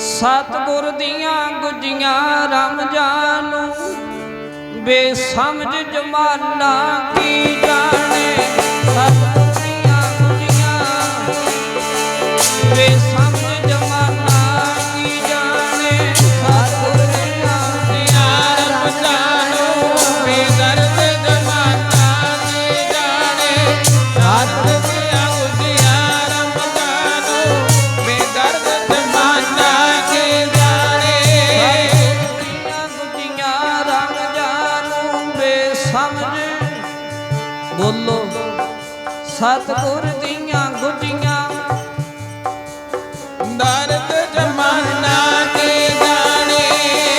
सतगुर दियां गुजियां रमजान बेसमझ जमाना की जाने। सतगुर दियां गुजियां बेसमझ जमाना की जाने। सतगुर दियां गुजियां रमजान बेदर्द जमाना की जाने। सतगुर दियां गुजियां रमजान बेदर्द जमाना की जाने। गुजियां रमजान बेसमझ बोलो। सतगुर दियां गुजियां दर्द जमाना के जाने।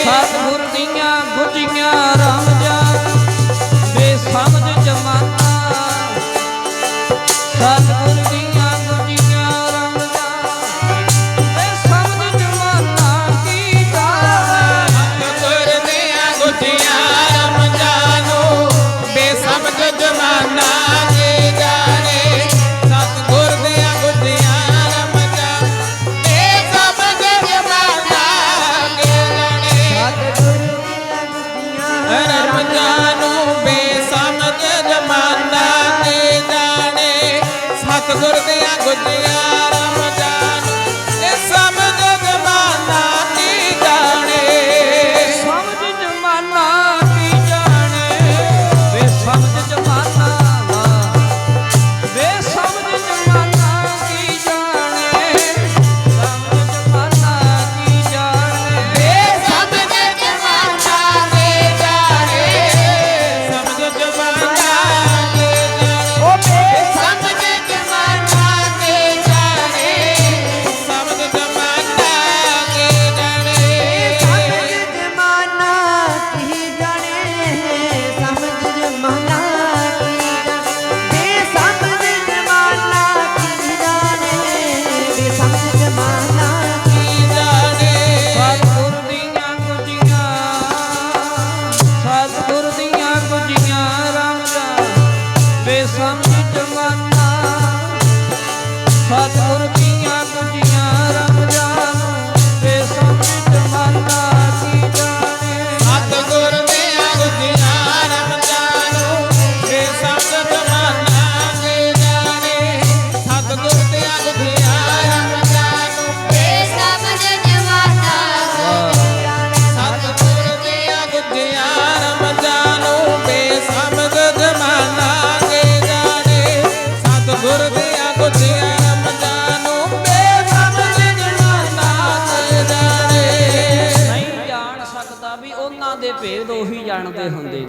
सतगुर दियां गुजियां रमजान बेसमझ जमाना। सतगुर दियां गुजियां रमजान बेसमझ जमाना की जाने। सतगुर दियां गुजियां रमजान बेसमझ जमाना की जाने। सतगुर दियां गुजियां रमजान बेसमझ जमाना की जाने। रमजान बेसमझ जमाना की जाने। सतगुर दियां गुजियां रमजान बेसमझ जमाना की जाने। समझ जमाना की जाने। बेसमझ जमाना बेसमझ जमाना की जाने। समझ जमाना की जाने। बेसमझ जमाना की जाने। समझ जमाना की जाने। ओ बेसमझ जमाना की जाने। समझ जमाना की जाने। जमाना की जाने। समझ जमाना की जाने। बेसमझ जमाना की जाने। बेसमझ जमाना की जाने। सतगुर दियां गुजियां सतगुर दियां गुजियां रमजान बेसमझ जमाना। सतगुर दियां गुजियां रमजान बेसमझ जमाना की जाने। सतगुर दियां गुजियां रमजान बेसमझ जमाना की जाने। सतगुर दियां गुजियां रमजान बेसमझ जमाना की जाने। सतगुर दियां गुजियां रमजान बेसमझ जमाना के जाने। सतगुर दियां गुजियां रमजान बेसमझ जमाना के जाने। नहीं जान सकदा भी ਉਹਨਾਂ ਦੇ ਭੇਦ ਉਹੀ ਜਾਣਦੇ ਹੁੰਦੇ।